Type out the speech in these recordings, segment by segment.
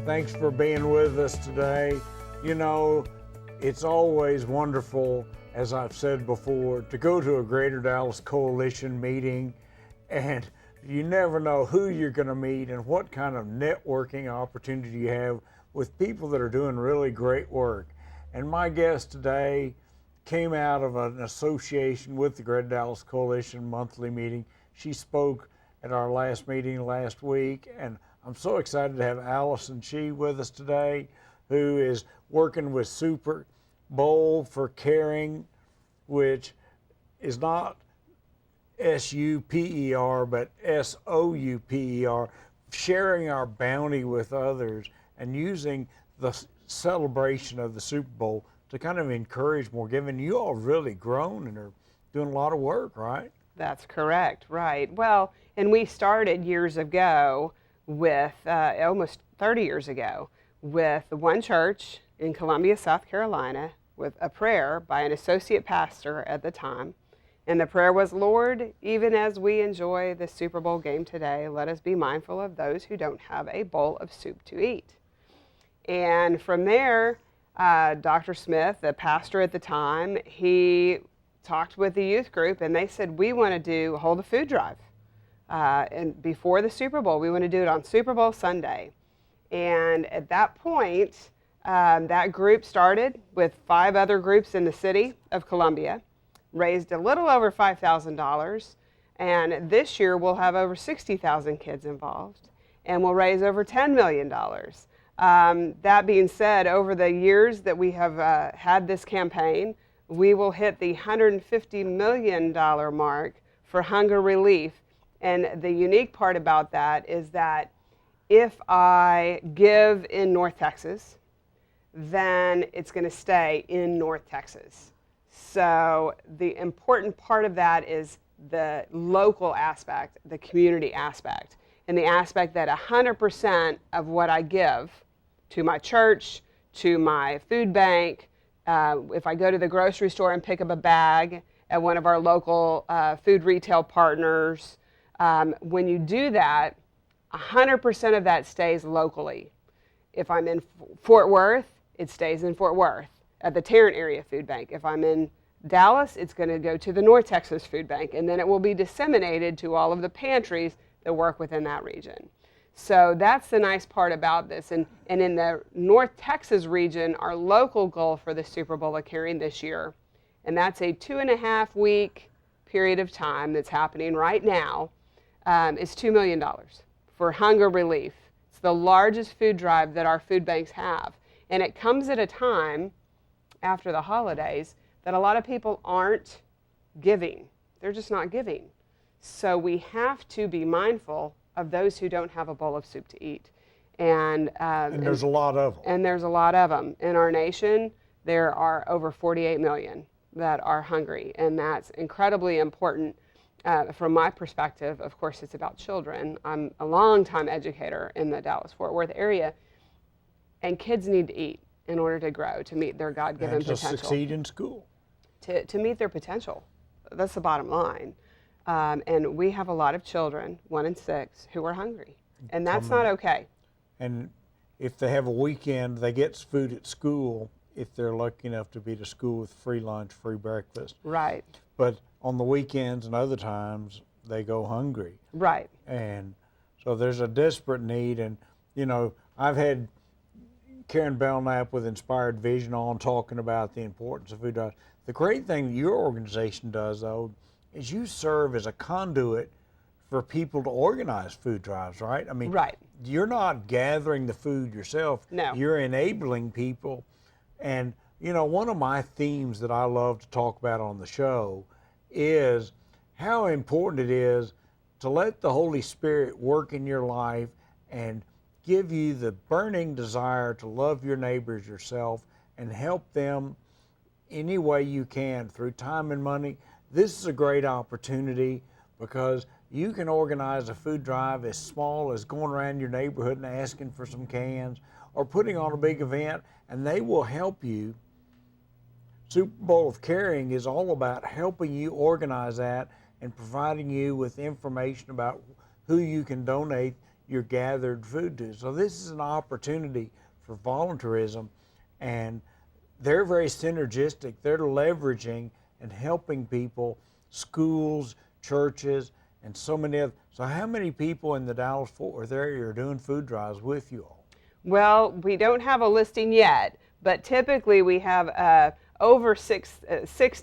Thanks for being with us today. You know, it's always wonderful, as I've said before, to go to a Greater Dallas Coalition meeting, and you never know who you're going to meet and what kind of networking opportunity you have with people that are doing really great work. And my guest today came out of an association with the Greater Dallas Coalition monthly meeting. She spoke at our last meeting last week, and I'm so excited to have Alison with us today, who is working with Super Bowl for Caring, which is not S-U-P-E-R, but S-O-U-P-E-R, sharing our bounty with others and using the celebration of the Super Bowl to kind of encourage more giving. You all really grown and are doing a lot of work, right? That's correct, right. Well, and we started years ago with, almost 30 years ago, with one church in Columbia, South Carolina, with a prayer by an associate pastor at the time. And the prayer was, Lord, even as we enjoy the Super Bowl game today, let us be mindful of those who don't have a bowl of soup to eat. And from there, Dr. Smith, the pastor at the time, he talked with the youth group, and they said, we want to hold a food drive. And before the Super Bowl, we want to do it on Super Bowl Sunday. And at that point, that group started with 5 other groups in the city of Columbia, raised a little over $5,000, and this year we'll have over 60,000 kids involved, and we'll raise over $10 million. That being said, over the years that we have had this campaign, we will hit the $150 million mark for hunger relief. And the unique part about that is that if I give in North Texas, then it's going to stay in North Texas. So the important part of that is the local aspect, the community aspect, and the aspect that 100% of what I give to my church, to my food bank, if I go to the grocery store and pick up a bag at one of our local food retail partners, when you do that, 100% of that stays locally. If I'm in Fort Worth, it stays in Fort Worth at the Tarrant Area Food Bank. If I'm in Dallas, it's going to go to the North Texas Food Bank, and then it will be disseminated to all of the pantries that work within that region. So that's the nice part about this. And in the North Texas region, our local goal for the Super Bowl of Caring this year, and that's a 2.5-week period of time that's happening right now, is $2 million for hunger relief. It's the largest food drive that our food banks have. And it comes at a time after the holidays that a lot of people aren't giving. They're just not giving. So we have to be mindful of those who don't have a bowl of soup to eat. And there's a lot of them. And there's a lot of them. In our nation, there are over 48 million that are hungry. And that's incredibly important. From my perspective, of course, it's about children. I'm a longtime educator in the Dallas-Fort Worth area. And kids need to eat in order to grow, to meet their God-given potential. And to succeed in school. To meet their potential. That's the bottom line. And we have a lot of children, 1 in 6, who are hungry. And that's not okay. And if they have a weekend, they get food at school if they're lucky enough to be to school with free lunch, free breakfast. Right. But on the weekends and other times, they go hungry. Right. And so there's a desperate need. And, you know, I've had Karen Belknap with Inspired Vision on talking about the importance of food drives. The great thing that your organization does, though, is you serve as a conduit for people to organize food drives, right? I mean, right. You're not gathering the food yourself. No. You're enabling people. And, you know, one of my themes that I love to talk about on the show is how important it is to let the Holy Spirit work in your life and give you the burning desire to love your neighbors yourself and help them any way you can through time and money. This is a great opportunity because you can organize a food drive as small as going around your neighborhood and asking for some cans or putting on a big event, and they will help you. Super Bowl of Caring is all about helping you organize that and providing you with information about who you can donate your gathered food to. So this is an opportunity for volunteerism, and they're very synergistic. They're leveraging and helping people, schools, churches, and so many other. So how many people in the Dallas-Fort Worth area are doing food drives with you all? Well, we don't have a listing yet, but typically we have over 600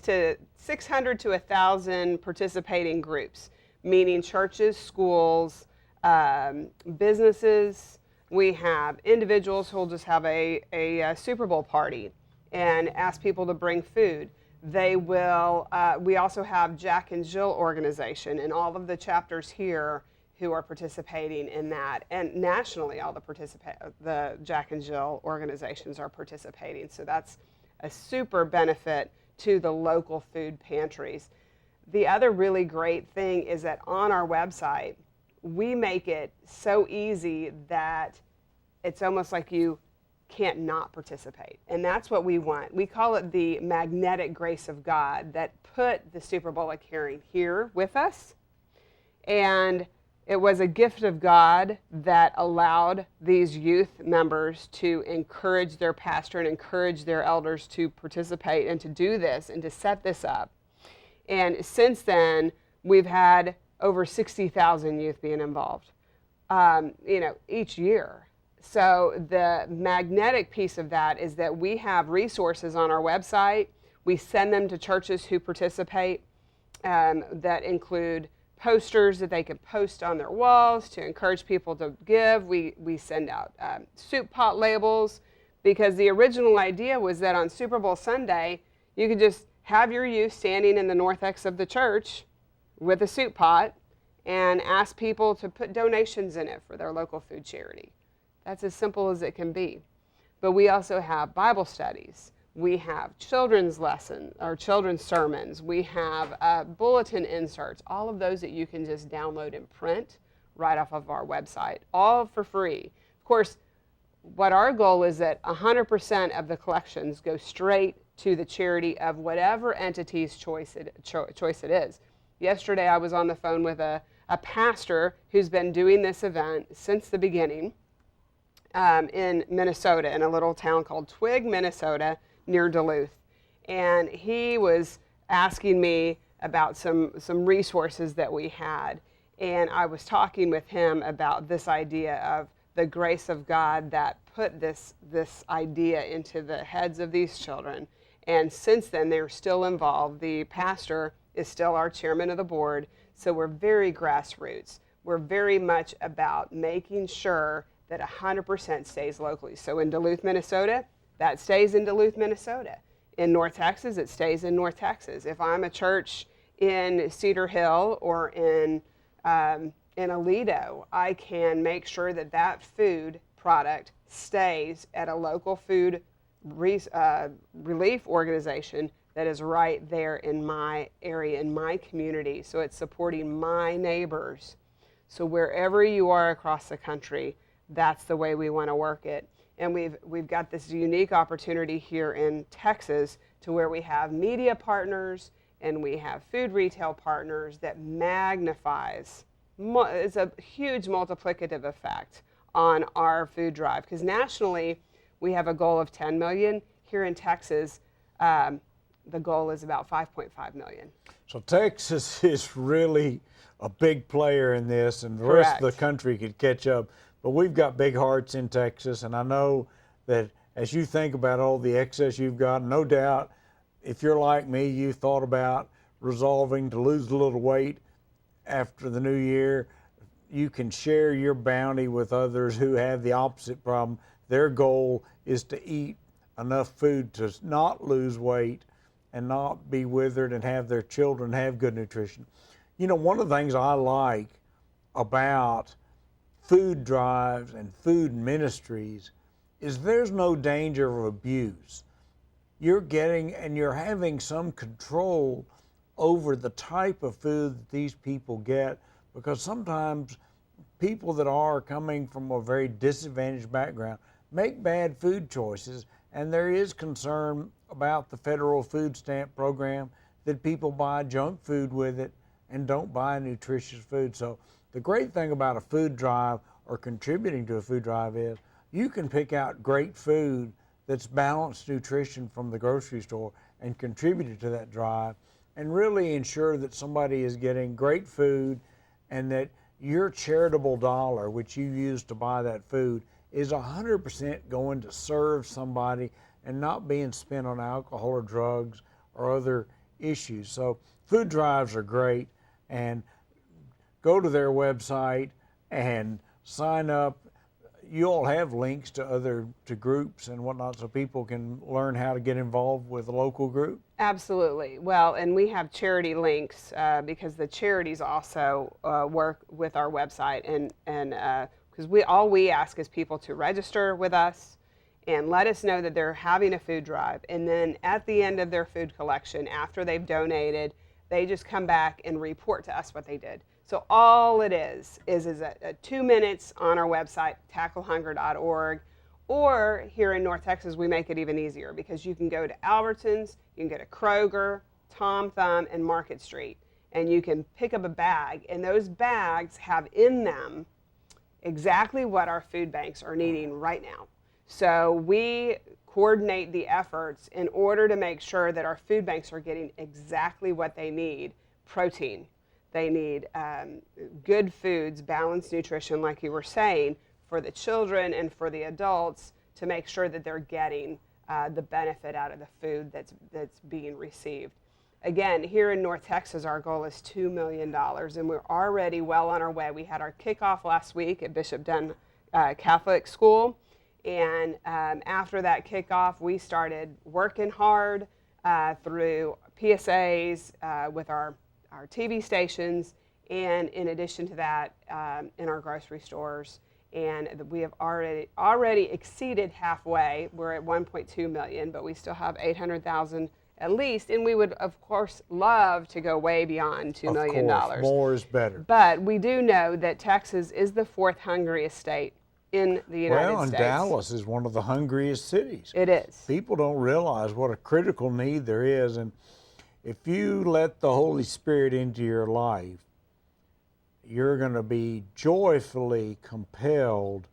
to 1,000 participating groups, meaning churches, schools, businesses. We have individuals who will just have a Super Bowl party and ask people to bring food. They will. We also have Jack and Jill organization, and all of the chapters here who are participating in that, and nationally, all the Jack and Jill organizations are participating. So that's a super benefit to the local food pantries. The other really great thing is that on our website, we make it so easy that it's almost like you can't not participate. And that's what we want. We call it the magnetic grace of God that put the Superbolic hearing here with us. And it was a gift of God that allowed these youth members to encourage their pastor and encourage their elders to participate and to do this and to set this up. And since then, we've had over 60,000 youth being involved, each year. So the magnetic piece of that is that we have resources on our website. We send them to churches who participate that include posters that they can post on their walls to encourage people to give. We send out soup pot labels, because the original idea was that on Super Bowl Sunday, you could just have your youth standing in the narthex of the church with a soup pot and ask people to put donations in it for their local food charity. That's as simple as it can be. But we also have Bible studies. We have children's lessons or children's sermons. We have bulletin inserts, all of those that you can just download and print right off of our website, all for free. Of course, what our goal is that 100% of the collections go straight to the charity of whatever entity's choice it is. Yesterday, I was on the phone with a pastor who's been doing this event since the beginning in Minnesota, in a little town called Twig, Minnesota, near Duluth. And he was asking me about some resources that we had. And I was talking with him about this idea of the grace of God that put this idea into the heads of these children. And since then, they're still involved. The pastor is still our chairman of the board. So we're very grassroots. We're very much about making sure that 100% stays locally. So in Duluth, Minnesota, that stays in Duluth, Minnesota. In North Texas, it stays in North Texas. If I'm a church in Cedar Hill or in Aledo, I can make sure that that food product stays at a local food relief organization that is right there in my area, in my community. So it's supporting my neighbors. So wherever you are across the country, that's the way we want to work it. And we've got this unique opportunity here in Texas to where we have media partners and we have food retail partners that magnifies. It's a huge multiplicative effect on our food drive, because nationally we have a goal of 10 million. Here in Texas, the goal is about 5.5 million. So Texas is really a big player in this, and the rest of the country could catch up. But we've got big hearts in Texas, and I know that as you think about all the excess you've got, no doubt, if you're like me, you thought about resolving to lose a little weight after the new year. You can share your bounty with others who have the opposite problem. Their goal is to eat enough food to not lose weight and not be withered and have their children have good nutrition. You know, one of the things I like about food drives and food ministries is there's no danger of abuse. You're getting and you're having some control over the type of food that these people get, because sometimes people that are coming from a very disadvantaged background make bad food choices, and there is concern about the federal food stamp program that people buy junk food with it and don't buy nutritious food. So the great thing about a food drive or contributing to a food drive is, you can pick out great food that's balanced nutrition from the grocery store and contribute it to that drive, and really ensure that somebody is getting great food, and that your charitable dollar, which you use to buy that food, is 100% going to serve somebody and not being spent on alcohol or drugs or other issues. So food drives are great, and go to their website and sign up. You all have links to groups and whatnot, so people can learn how to get involved with a local group? Absolutely. Well, and we have charity links because the charities also work with our website, and because all we ask is people to register with us and let us know that they're having a food drive, and then at the end of their food collection, after they've donated, they just come back and report to us what they did. So all it is a 2 minutes on our website, tacklehunger.org, or here in North Texas, we make it even easier because you can go to Albertsons, you can go to Kroger, Tom Thumb, and Market Street, and you can pick up a bag, and those bags have in them exactly what our food banks are needing right now. So we coordinate the efforts in order to make sure that our food banks are getting exactly what they need: protein. They need good foods, balanced nutrition, like you were saying, for the children and for the adults, to make sure that they're getting the benefit out of the food that's being received. Again, here in North Texas, our goal is $2 million, and we're already well on our way. We had our kickoff last week at Bishop Dunn Catholic School, and after that kickoff, we started working hard through PSAs with our TV stations, and in addition to that, in our grocery stores. And we have already exceeded halfway. We're at 1.2 million, but we still have 800,000 at least, and we would, of course, love to go way beyond $2 million. Of course, more is better. But we do know that Texas is the fourth hungriest state in the United States. Well, and Dallas is one of the hungriest cities. It is. People don't realize what a critical need there is, and if you let the Holy Spirit into your life, you're going to be joyfully compelled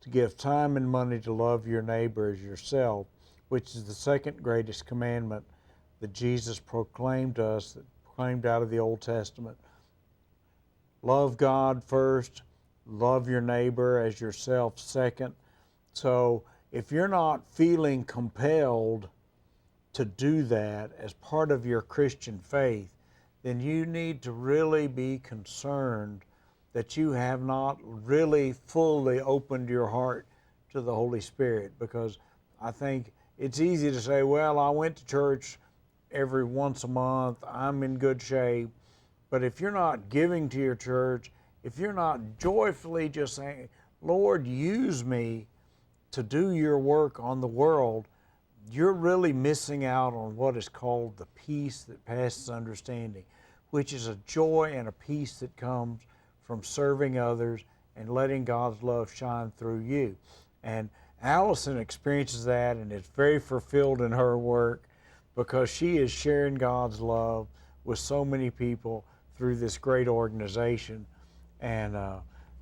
to give time and money to love your neighbor as yourself, which is the second greatest commandment that Jesus proclaimed to us, that proclaimed out of the Old Testament. Love God first, love your neighbor as yourself second. So if you're not feeling compelled to do that as part of your Christian faith, then you need to really be concerned that you have not really fully opened your heart to the Holy Spirit. Because I think it's easy to say, well, I went to church every once a month, I'm in good shape. But if you're not giving to your church, if you're not joyfully just saying, Lord, use me to do your work on the world, you're really missing out on what is called the peace that passes understanding, which is a joy and a peace that comes from serving others and letting God's love shine through you. And Alison experiences that, and it's very fulfilled in her work because she is sharing God's love with so many people through this great organization. And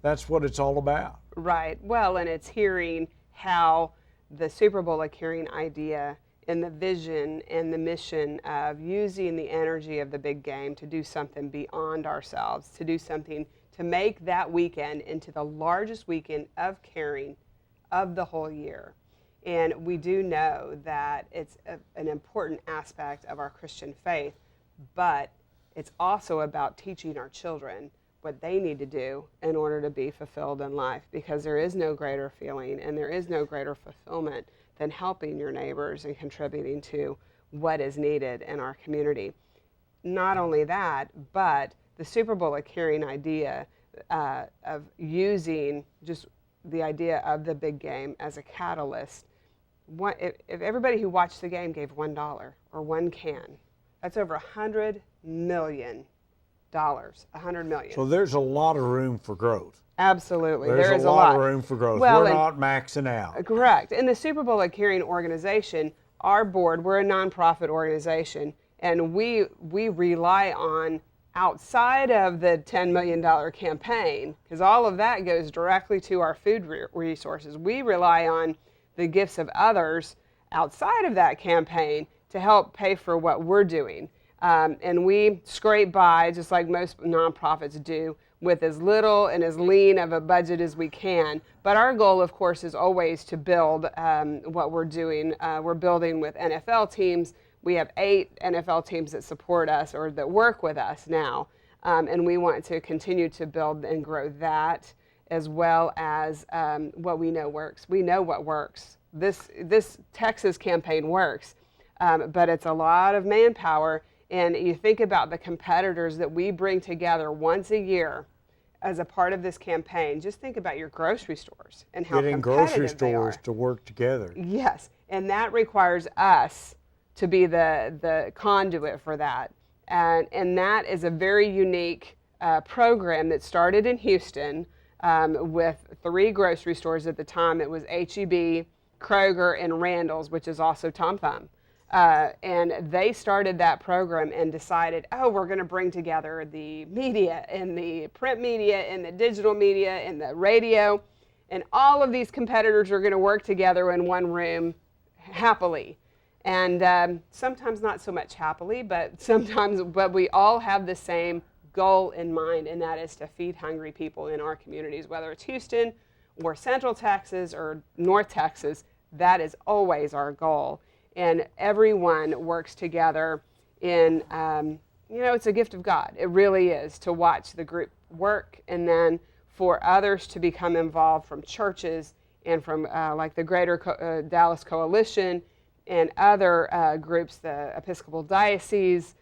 that's what it's all about. Right. Well, and it's hearing how the Super Bowl of Caring idea and the vision and the mission of using the energy of the big game to do something beyond ourselves, to do something to make that weekend into the largest weekend of caring of the whole year. And we do know that it's an important aspect of our Christian faith, but it's also about teaching our children what they need to do in order to be fulfilled in life, because there is no greater feeling and there is no greater fulfillment than helping your neighbors and contributing to what is needed in our community. Not only that, but the Super Bowl of Caring idea of using just the idea of the big game as a catalyst. If everybody who watched the game gave $1 or one can, that's over $100 million. $100 million. So there's a lot of room for growth. Absolutely. There's there is a lot of room for growth. Well, we're not maxing out. Correct. In the Super Bowl of Caring organization, our board, we're a nonprofit organization, and we rely on outside of the $10 million campaign, because all of that goes directly to our food resources, we rely on the gifts of others outside of that campaign to help pay for what we're doing. And we scrape by, just like most nonprofits do, with as little and as lean of a budget as we can. But our goal, of course, is always to build what we're doing. We're building with NFL teams. We have 8 NFL teams that support us or that work with us now. And we want to continue to build and grow that, as well as what we know works. We know what works. This Texas campaign works, but it's a lot of manpower. And you think about the competitors that we bring together once a year as a part of this campaign. Just think about your grocery stores and how getting competitive grocery stores they are to work together. Yes, and that requires us to be the conduit for that. And that is a very unique program that started in Houston with 3 grocery stores at the time. It was H-E-B, Kroger, and Randall's, which is also Tom Thumb. And they started that program and decided, oh, we're going to bring together the media and the print media and the digital media and the radio, and all of these competitors are going to work together in one room happily. And sometimes not so much happily, but we all have the same goal in mind, and that is to feed hungry people in our communities, whether it's Houston or Central Texas or North Texas. That is always our goal. And everyone works together in, it's a gift of God. It really is, to watch the group work, and then for others to become involved from churches and from like the Greater Dallas Coalition and other groups, the Episcopal Diocese,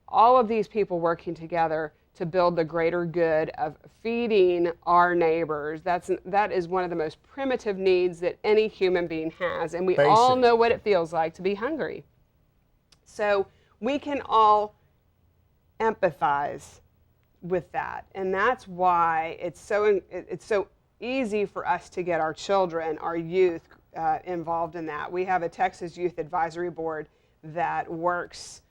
all of these people working together to build the greater good of feeding our neighbors. That is one of the most primitive needs that any human being has, and we all know what it feels like to be hungry. So we can all empathize with that, and that's why it's so easy for us to get our children, our youth, involved in that. We have a Texas Youth Advisory Board that works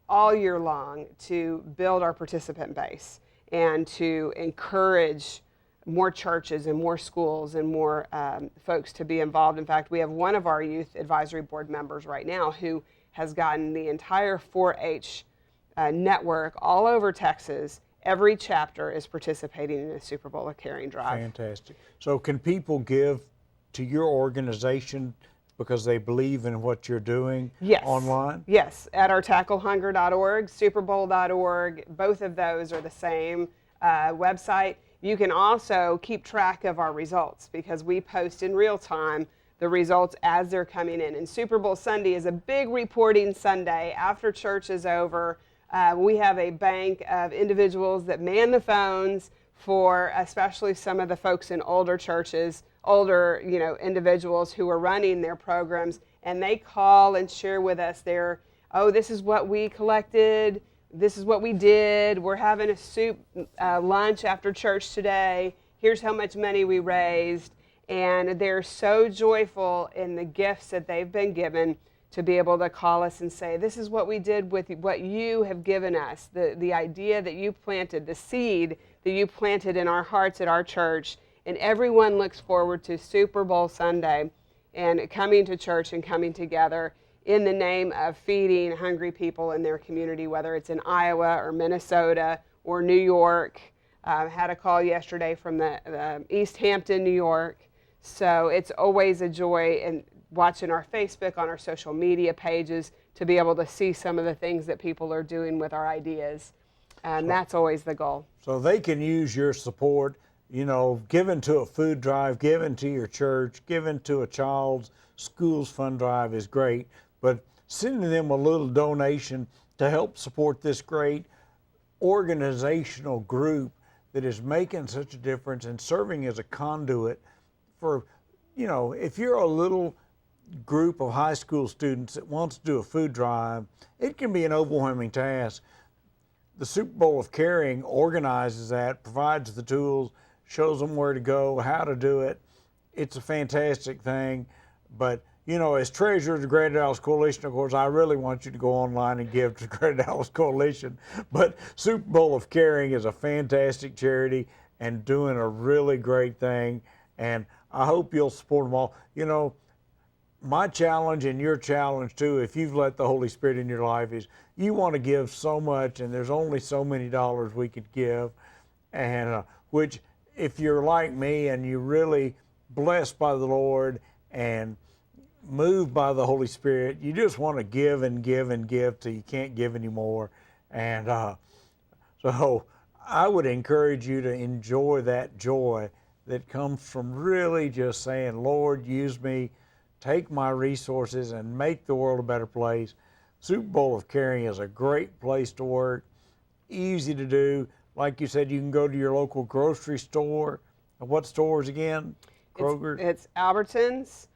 all year long to build our participant base and to encourage more churches and more schools and more folks to be involved. In fact, we have one of our Youth Advisory Board members right now who has gotten the entire 4-H network all over Texas. Every chapter is participating in a Super Bowl of Caring drive. Fantastic. So can people give to your organization because they believe in what you're doing online? Yes, at our tacklehunger.org, superbowl.org, both of those are the same website. You can also keep track of our results because we post in real time the results as they're coming in. And Super Bowl Sunday is a big reporting Sunday. After church is over, we have a bank of individuals that man the phones for especially some of the folks in older churches, older individuals who are running their programs, and they call and share with us this is what we collected, this is what we did, we're having a soup lunch after church today, here's how much money we raised. And they're so joyful in the gifts that they've been given to be able to call us and say, this is what we did with what you have given us, the idea that you planted, the seed that you planted in our hearts at our church. And everyone looks forward to Super Bowl Sunday and coming to church and coming together in the name of feeding hungry people in their community, whether it's in Iowa or Minnesota or New York. Had a call yesterday from the East Hampton, New York. So it's always a joy, and watching our Facebook, on our social media pages, to be able to see some of the things that people are doing with our ideas. And that's always the goal. So they can use your support, given to a food drive, given to your church, given to a child's school's fund drive is great, but sending them a little donation to help support this great organizational group that is making such a difference and serving as a conduit for, if you're a little group of high school students that wants to do a food drive, it can be an overwhelming task. The Super Bowl of Caring organizes that, provides the tools, shows them where to go, how to do it. It's a fantastic thing, but you know, as treasurer of the Greater Dallas Coalition, of course, I really want you to go online and give to the Greater Dallas Coalition. But Super Bowl of Caring is a fantastic charity and doing a really great thing. And I hope you'll support them all. You know, my challenge and your challenge too, if you've let the Holy Spirit in your life, is you want to give so much, and there's only so many dollars we could give. And which, if you're like me and you're really blessed by the Lord and moved by the Holy Spirit, you just want to give and give and give till you can't give anymore. And so I would encourage you to enjoy that joy that comes from really just saying, Lord, use me, take my resources and make the world a better place. Super Bowl of Caring is a great place to work, easy to do. Like you said, you can go to your local grocery store. What stores again? Kroger? It's Albertsons,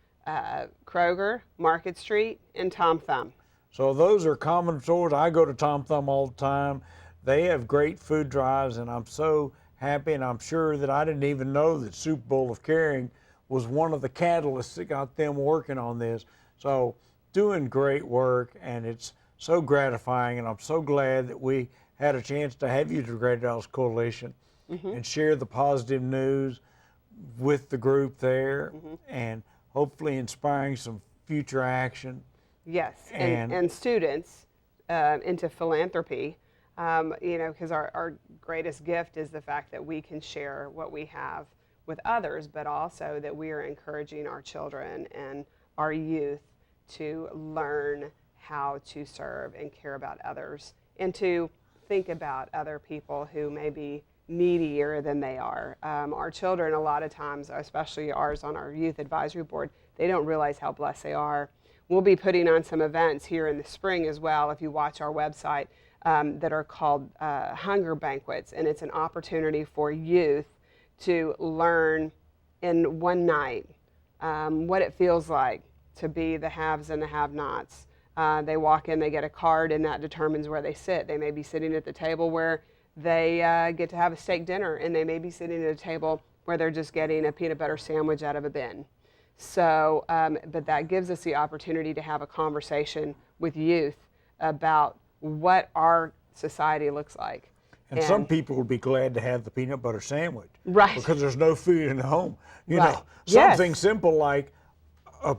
Kroger, Market Street, and Tom Thumb. So those are common stores. I go to Tom Thumb all the time. They have great food drives, and I'm so happy, and I'm sure that I didn't even know that Super Bowl of Caring was one of the catalysts that got them working on this. So doing great work, and it's so gratifying, and I'm so glad that we had a chance to have you to the Greater Dallas Coalition and share the positive news with the group there, and hopefully inspiring some future action. Yes, and students into philanthropy, you know, because our greatest gift is the fact that we can share what we have with others, but also that we are encouraging our children and our youth to learn how to serve and care about others, and to think about other people who may be needier than they are. Our children, a lot of times, especially ours on our youth advisory board, they don't realize how blessed they are. We'll be putting on some events here in the spring as well, if you watch our website, that are called hunger banquets, and it's an opportunity for youth to learn in one night what it feels like to be the haves and the have-nots. They walk in, they get a card, and that determines where they sit. They may be sitting at the table where they get to have a steak dinner, and they may be sitting at a table where they're just getting a peanut butter sandwich out of a bin. So, but that gives us the opportunity to have a conversation with youth about what our society looks like. And some people would be glad to have the peanut butter sandwich. Right. Because there's no food in the home. You Right. know, Yes. something simple like a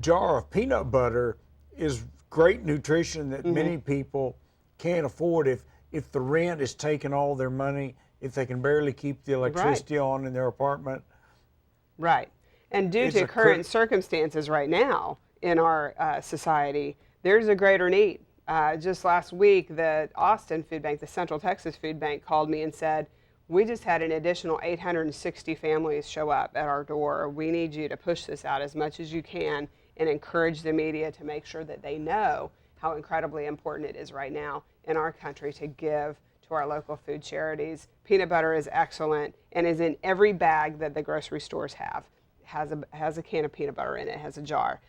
jar of peanut butter is great nutrition that many people can't afford if the rent is taking all their money, if they can barely keep the electricity on in their apartment. Right. And due It's to a current circumstances right now in our society, there's a greater need. Just last week, the Austin Food Bank, the Central Texas Food Bank, called me and said, we just had an additional 860 families show up at our door. We need you to push this out as much as you can and encourage the media to make sure that they know how incredibly important it is right now in our country to give to our local food charities. Peanut butter is excellent and is in every bag that the grocery stores have. Has a can of peanut butter in it, has a jar,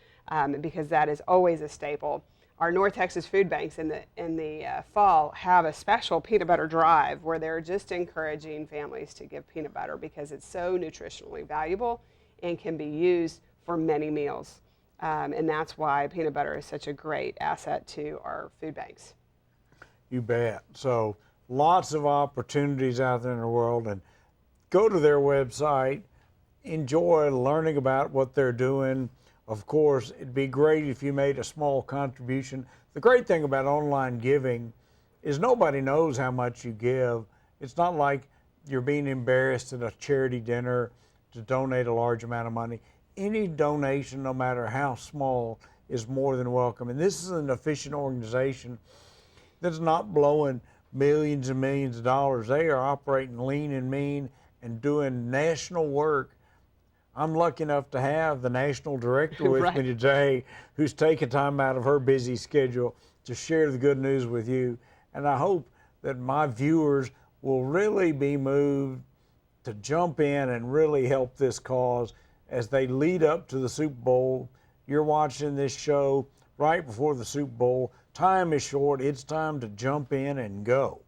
because that is always a staple. Our North Texas food banks in the fall have a special peanut butter drive where they're just encouraging families to give peanut butter because it's so nutritionally valuable and can be used for many meals. And that's why peanut butter is such a great asset to our food banks. You bet. So lots of opportunities out there in the world, and go to their website, enjoy learning about what they're doing. Of course, it'd be great if you made a small contribution. The great thing about online giving is nobody knows how much you give. It's not like you're being embarrassed at a charity dinner to donate a large amount of money. Any donation, no matter how small, is more than welcome. And this is an efficient organization that's not blowing millions and millions of dollars. They are operating lean and mean and doing national work. I'm lucky enough to have the national director with me today, who's taken time out of her busy schedule to share the good news with you. And I hope that my viewers will really be moved to jump in and really help this cause as they lead up to the Super Bowl. You're watching this show right before the Super Bowl. Time is short. It's time to jump in and go.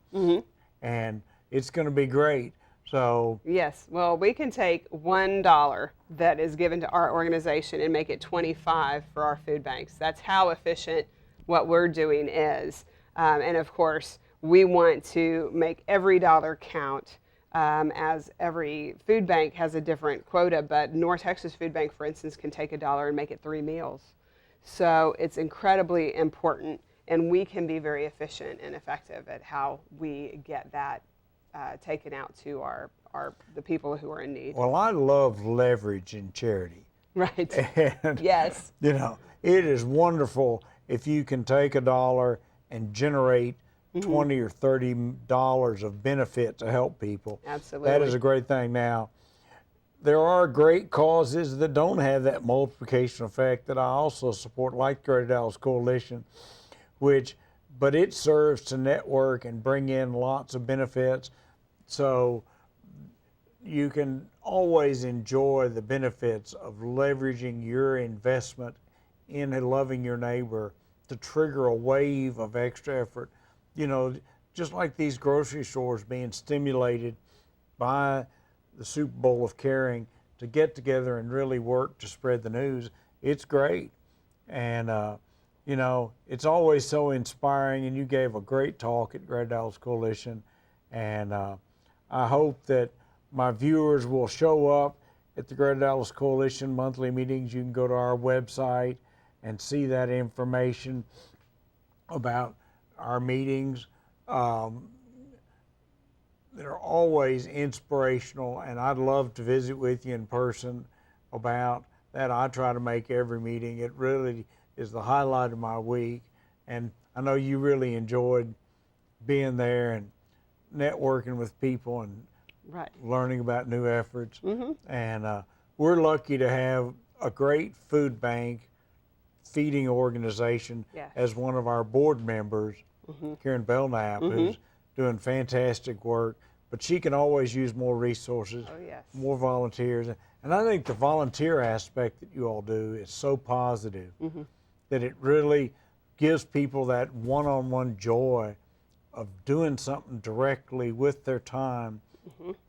And it's going to be great. So Yes, well, we can take $1 that is given to our organization and make it 25 for our food banks. That's how efficient what we're doing is. And of course, we want to make every dollar count, as every food bank has a different quota, but North Texas Food Bank, for instance, can take $1 and make it 3 meals. So it's incredibly important, and we can be very efficient and effective at how we get that taken out to the people who are in need. well, I love leverage in charity. Right. And, Yes. you know, it is wonderful if you can take $1 and generate $20 or $30 of benefit to help people. Absolutely. That is a great thing. Now, there are great causes that don't have that multiplication effect that I also support, like the Greater Dallas Coalition, but it serves to network and bring in lots of benefits. So you can always enjoy the benefits of leveraging your investment in loving your neighbor to trigger a wave of extra effort. You know, just like these grocery stores being stimulated by the Super Bowl of caring to get together and really work to spread the news. It's great. And, you know, it's always so inspiring, and you gave a great talk at Greater Dallas Coalition. And I hope that my viewers will show up at the Greater Dallas Coalition monthly meetings. You can go to our website and see that information about our meetings. They're always inspirational, and I'd love to visit with you in person about that. I try to make every meeting. It really is the highlight of my week, and I know you really enjoyed being there and networking with people and Right. learning about new efforts. And we're lucky to have a great food bank feeding organization Yes. as one of our board members, Karen Belknap, who's doing fantastic work, but she can always use more resources, Oh, yes. more volunteers. And I think the volunteer aspect that you all do is so positive that it really gives people that one-on-one joy of doing something directly with their time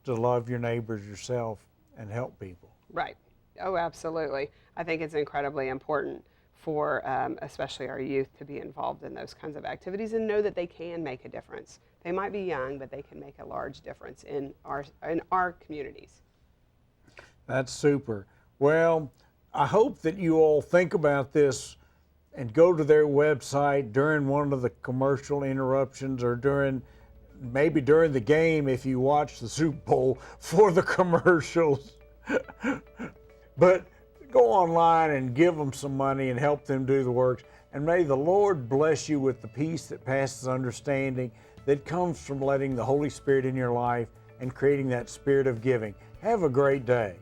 to love your neighbors yourself and help people. Right. Oh, absolutely. I think it's incredibly important for especially our youth to be involved in those kinds of activities and know that they can make a difference. They might be young, but they can make a large difference in our communities. That's super. Well, I hope that you all think about this and go to their website during one of the commercial interruptions, or maybe during the game if you watch the Super Bowl for the commercials. But go online and give them some money and help them do the work. And may the Lord bless you with the peace that passes understanding that comes from letting the Holy Spirit in your life and creating that spirit of giving. Have a great day.